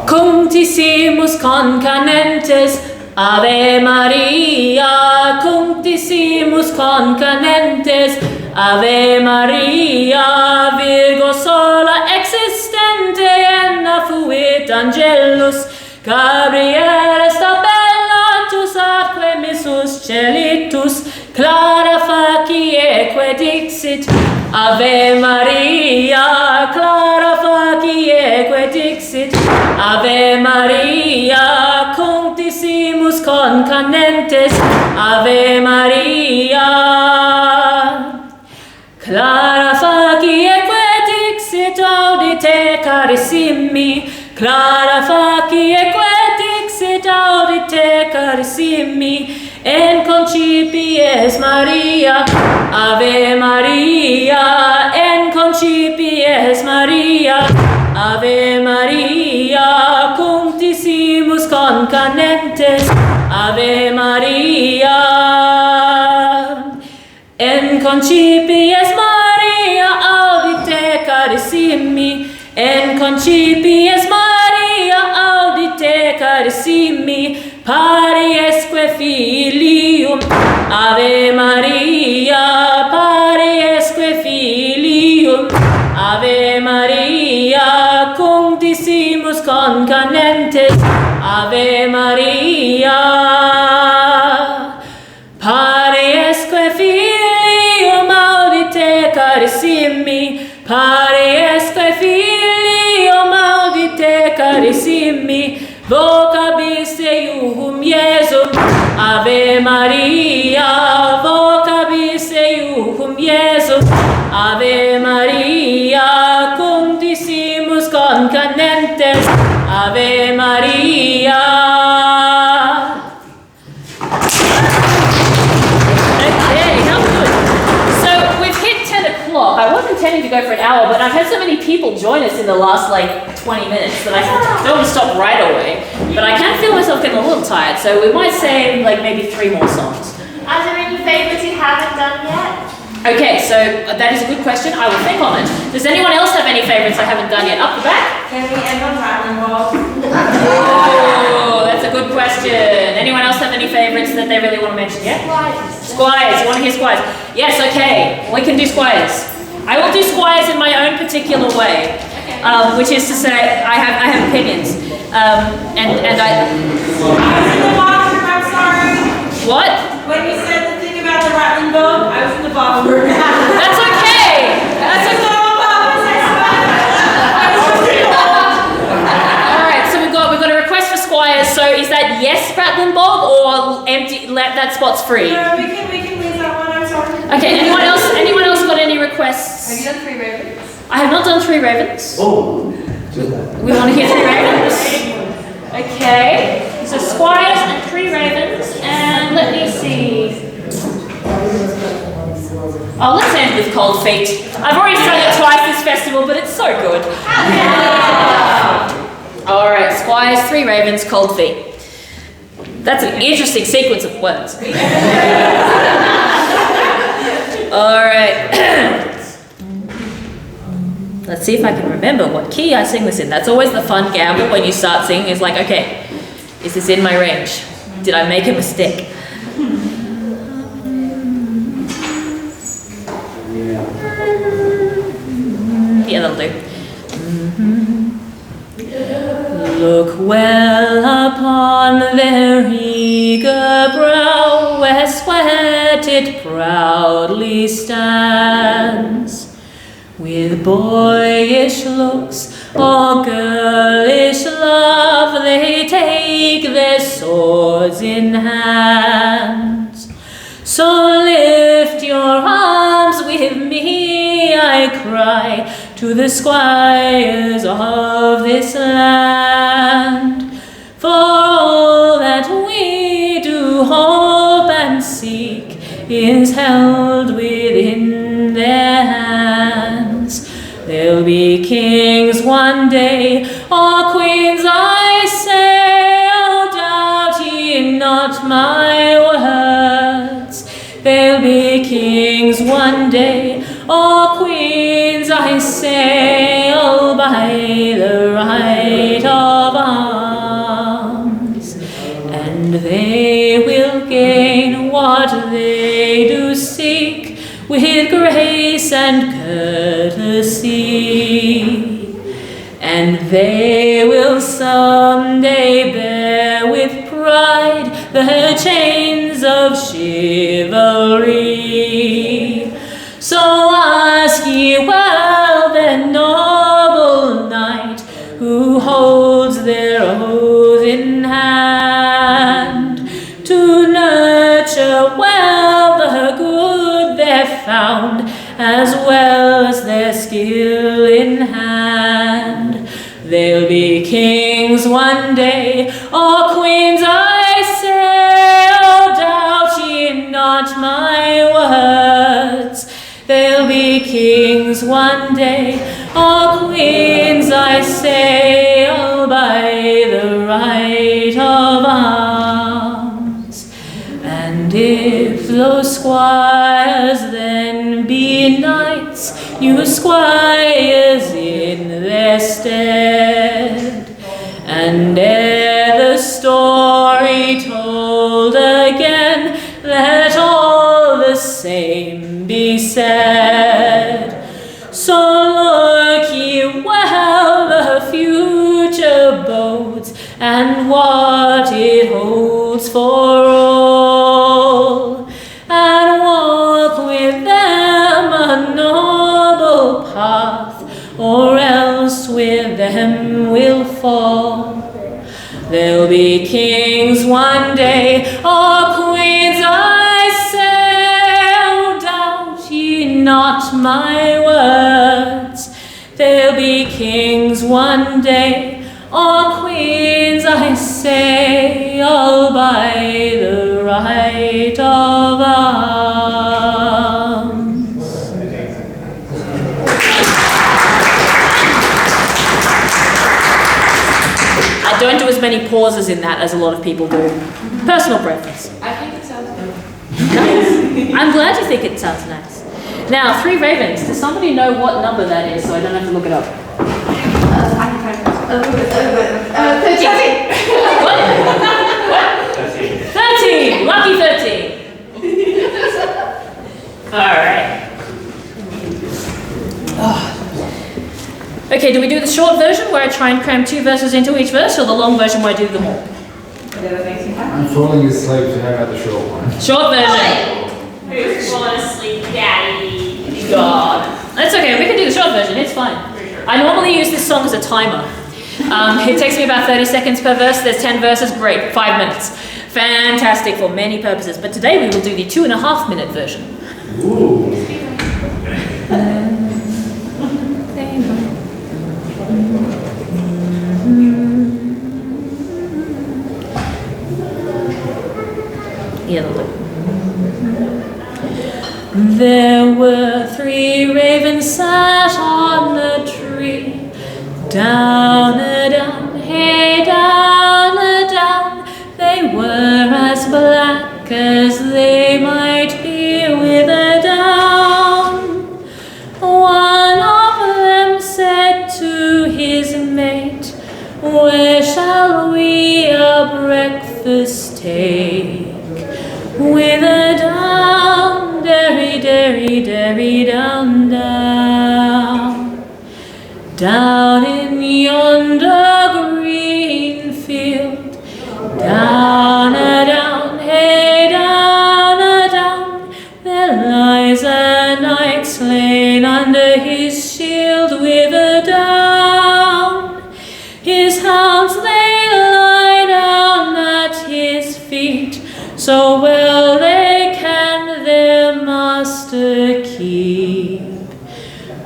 Cuncti Simus Concanentes, Ave Maria. Cuncti Simus Concanentes, Ave Maria. Virgo sola existente, enna fuit angelus. Gabriele stabellatus atque missus celitus. Clara facie dixit, Ave Maria. Clara facie dixit, Ave Maria. Cuncti Simus Concanentes, Ave Maria. Clara facie dixit, audite carissimi. Clara facie dixit, audite carissimi. En concipies Maria, Ave Maria. En concipies Maria, Ave Maria. Cuncti Simus Concanentes, Ave Maria. En concipies Maria, audite carissimi. En concipies Maria, audite carissimi. Pariesque filium, Ave Maria. Pariesque filium, Ave Maria. Cuncti Simus Concanentes, Ave Maria. Pariesque filium, audite carissimi. Pariesque filium, audite carissimi. Vocabis eium Iesum, Ave Maria. Vocabis eium Iesum, Ave Maria. Cuncti Simus Concanentes, Ave Maria. Okay, how good. So we've hit 10 o'clock. I was intending to go for an hour, but I've had so many people join us in the last like 20 minutes that I don't want to stop right away. But I can feel myself getting a little tired, so we might say like maybe 3 more songs. Are there any favourites you haven't done yet? Okay, so that is a good question. I will think on it. Does anyone else have any favourites I haven't done yet? Up the back? Can we end on Rattling Bob? Oh, that's a good question. Anyone else have any favourites that they really want to mention yet? Squires. You want to hear Squires? Yes, okay. We can do Squires. I will do Squires in my own particular way, which is to say I have opinions. And I... I was in the bathroom, I'm sorry. What? When you said the thing about the Rattling Bob, I was in the bathroom. That's okay. That's okay. Alright, so we've got a request for Squires. So is that yes, Rattling Bob, or empty? Let that spot's free. No, we can leave that one. I'm sorry. Okay. Anyone else? Anyone else got any requests? Have you done 3 ravens? I have not done 3 ravens. Oh. We want to hear 3 ravens. Okay. So Squires and 3 ravens, and let me see. Oh, let's end with Cold Feet. I've already sung it twice this festival, but it's so good. Alright, Squires, 3 ravens, Cold Feet. That's an interesting sequence of words. Alright. Let's see if I can remember what key I sing this in. That's always the fun gamble when you start singing, is like, okay, is this in my range? Did I make a mistake? Yeah, that'll do. Look well upon their eager brow, where sweat it proudly stands. With boyish looks or girlish love, they take their swords in hands. So lift your arms with me, I cry, to the squires of this land. For all that we do hope and seek is held within their hands. They'll be kings one day, or queens, I say, oh, doubt ye not my words. They'll be kings one day, or queens, I say, all by the right of arms. And they will gain what they do seek with grace and courtesy. And they will someday bear with pride the chains of chivalry. So ask ye well the noble knight who holds their oath in hand, to nurture well the good they've found, as well as their skill in hand. They'll be kings one day, or queens, I say, oh, doubt ye not my words. They'll be kings one day, or queens, I say, all by the right of arms. And if those squires then be knights, you squires in their stead, and ere the story told again, let all the same be said. So look ye well the future bodes, and what it holds for all, and walk with them a noble path, or else with them will fall. There'll be kings one day, or queens, I say, oh, doubt ye not my words. There'll be kings one day, or queens, I say, all by the right of arms. pauses in that as a lot of people do. Personal preference. I think it sounds good. Nice. I'm glad you think it sounds nice. Now, 3 ravens. Does somebody know what number that is so I don't have to look it up? 13. What? 13! Lucky 13! Alright. Okay, do we do the short version where I try and cram 2 verses into each verse, or the long version where I do them all? Whatever makes you happy. I'm falling asleep, so how about the short one? Short version. Who's falling asleep, Daddy? God. That's okay, we can do the short version, it's fine. I normally use this song as a timer. It takes me about 30 seconds per verse. There's 10 verses, great, 5 minutes. Fantastic for many purposes. But today we will do the 2.5-minute version. Ooh. Yeah, that'll do. There were 3 ravens sat on a tree. Down a down, hey down a down. They were as black as they might be with a down. One of them said to his mate, where shall we our breakfast take? With a down, derry, derry, derry, down, down. Down in yonder green field, down a down, hey down a down, there lies a knight slain under his shield with a down. His hounds they lie down at his feet, so well they can their master keep.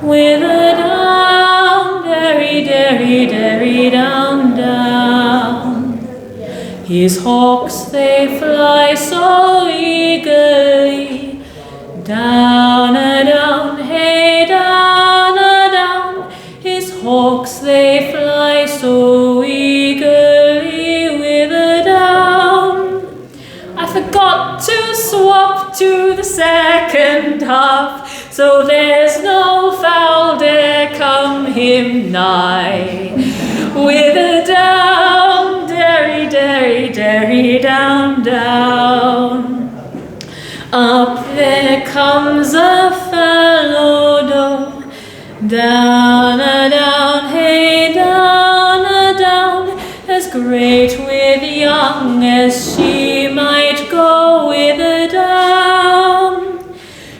With a down, derry, derry, derry, down, down. His hawks they fly so eagerly, down a down, hey down a down. His hawks they fly so eagerly with a down. I forgot to swap to the second half, so there's no foul dare come him nigh. With a down, derry, derry, derry, down, down. Up there comes a fallow doe, down a down, hey down a down, as great with young as she might go with a down.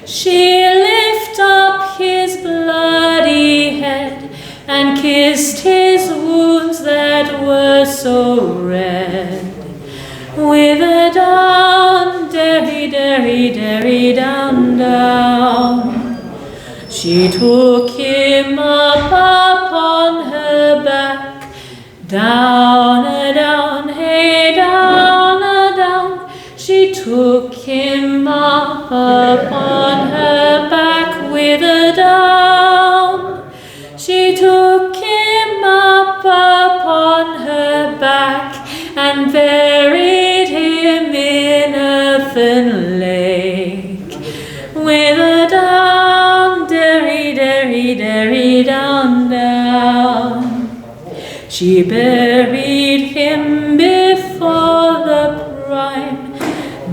She lift up his bloody head and kissed his wounds that were so red. With a down, derry, derry, derry, down, down. She took him up upon her back, down a down, hey down a down. She took him up upon her back with a down. She took him up upon her back and buried him in Earthen Lake. With a down, derry, derry, derry, down, down. She buried him before the prime,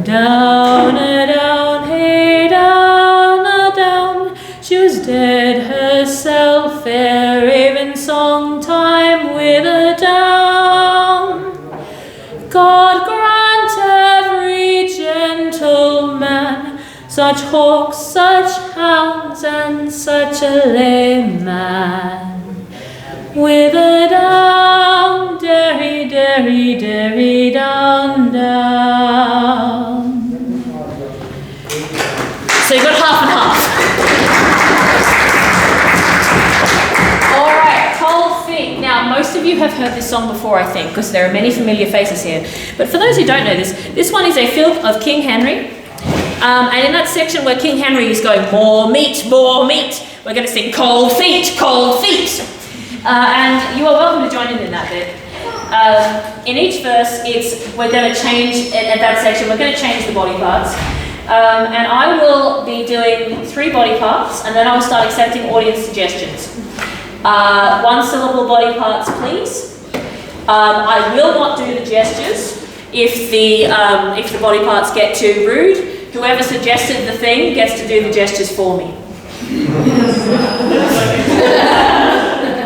down a down, hey down a down. She was dead herself ere even song time with a down. God grant every gentleman such hawks, such hounds, and such a layman. With a down, derry, derry, derry, down, down. So you got half and half. All right, Cold Feet. Now, most of you have heard this song before, I think, because there are many familiar faces here. But for those who don't know this one is a film of King Henry. And in that section where King Henry is going, more meat, we're going to sing cold feet, cold feet. And you are welcome to join in that bit. In each verse, we're going to change, at that section, we're going to change the body parts. And I will be doing 3 body parts, and then I will start accepting audience suggestions. 1 syllable body parts, please. I will not do the gestures if the body parts get too rude. Whoever suggested the thing gets to do the gestures for me.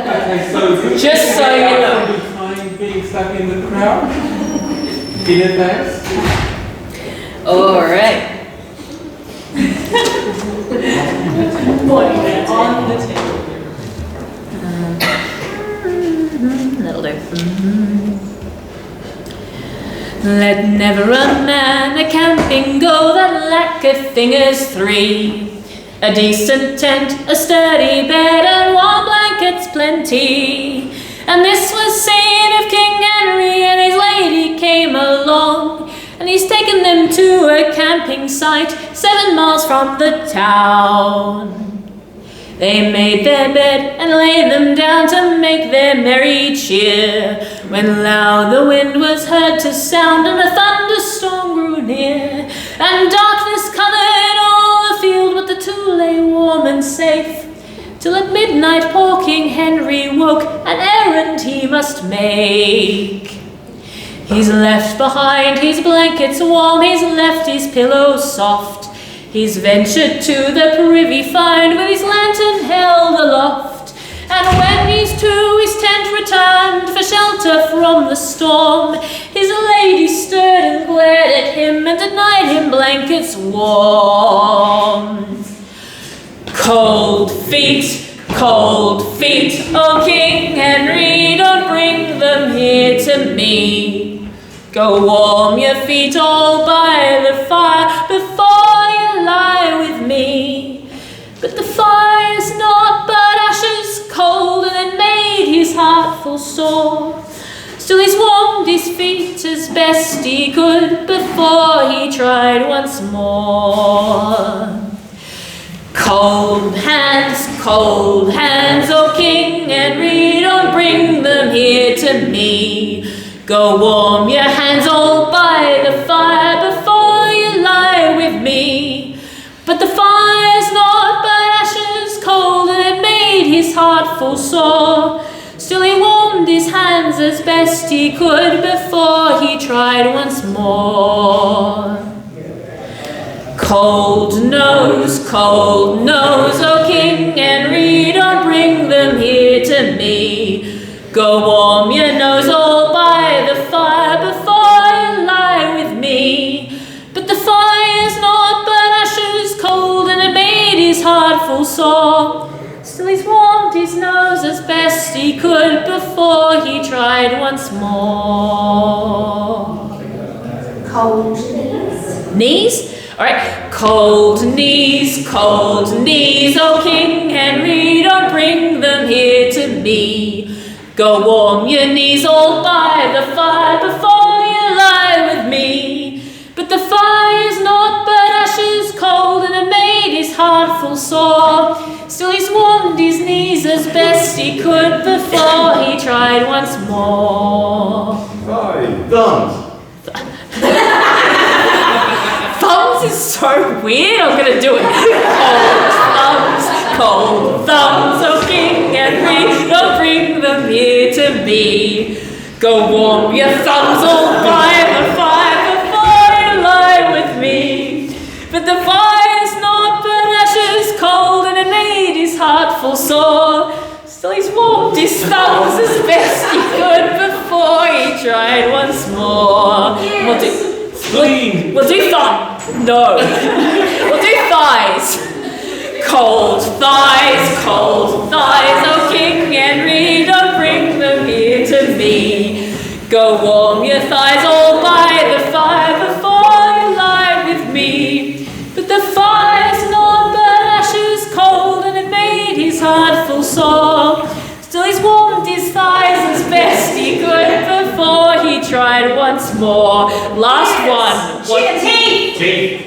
Okay, so Just so you know. Would you mind being stuck in the crowd? In advance? Alright. On the table. That'll do. Let never a man a camping go that lacketh thingers 3. A decent tent, a sturdy bed, and warm blankets plenty. And this was seen of King Henry, and his lady came along, and he's taken them to a camping site 7 miles from the town. They made their bed and laid them down to make their merry cheer, when loud the wind was heard to sound and a thunderstorm grew near, and darkness covered all the field, but the 2 lay warm and safe, till at midnight poor King Henry woke, an errand he must make. He's left behind his blankets warm, he's left his pillows soft, he's ventured to the privy find with his lantern held aloft, and when he's to his tent returned for shelter from the storm, his lady stirred and glared at him and denied him blankets warm. Cold feet, oh King Henry, don't bring them here to me. Go warm your feet all by the fire before you lie with me. But the fire's not but ashes cold, and it made his heart full sore. Still he's warmed his feet as best he could before he tried once more. Cold hands, oh King Henry, don't bring them here to me. Go warm your hands all by the fire before you lie with me. But the fire's not but ashes cold, and it made his heart full sore. Still he warmed his hands as best he could before he tried once more. Cold nose, oh King Henry, don't bring them here to me. Go warm your nose all by the fire before you lie with me. But the fire's not but ashes cold, and it made his heart full sore. Still he's warmed his nose as best he could before he tried once more. Cold knees. Knees? Alright. Cold knees, oh King Henry, don't bring them here to me. Go warm your knees all by the fire before you lie with me. But the fire's not but ashes cold, and it made his heart full sore. Still he's warmed his knees as best he could before he tried once more. Thumbs. Thumbs is so weird, I'm gonna do it. Cold thumbs, oh King Henry, don't bring them here to me. Go warm your thumbs all by the fire before you lie with me. But the fire's not but ashes cold, and it made his heart full sore. Still he's warmed his thumbs as best he could before he tried once more. We'll do thighs. No. We'll do thighs. Cold thighs, oh King Henry, don't bring them here to me. Go warm your thighs all by the fire before you lie with me. But the fire's not but ashes cold, and it made his heart full sore. Still he's warmed his thighs as best he could before he tried once more. Last one. Teeth. Teeth.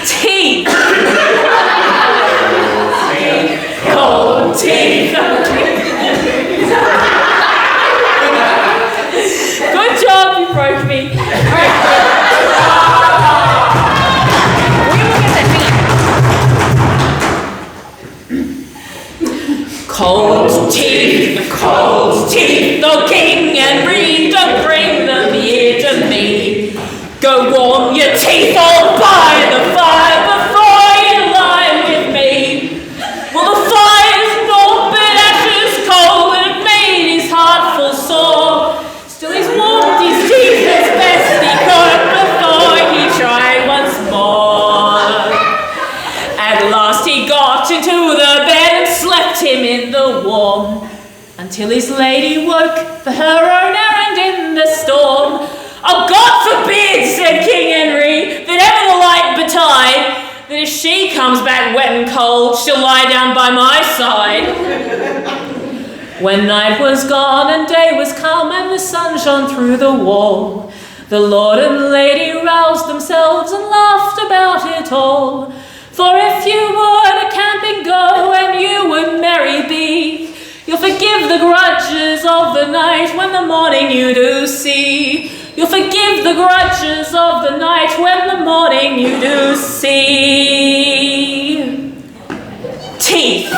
Teeth. Cold teeth. Good job, you broke me. Alright. Cold teeth, the king and breed, don't bring them here to me. Go warm your teeth all by the fire before you lie with me. Well, the fire's warm, but ashes cold, and it made his heart full sore. Still he's warmed his teeth as best he could before he tried once more. At last he got into the bed and slept him in the warm, until his lady woke for her own errand in the storm. Oh, God forbid, said King Henry, that ever the light betide, that if she comes back wet and cold, she'll lie down by my side. When night was gone and day was come and the sun shone through the wall, the lord and lady roused themselves and laughed about it all. For if you would a camping go and you would merry be, you'll forgive the grudges of the night when the morning you do see. You'll forgive the grudges of the night when the morning you do see. Teeth.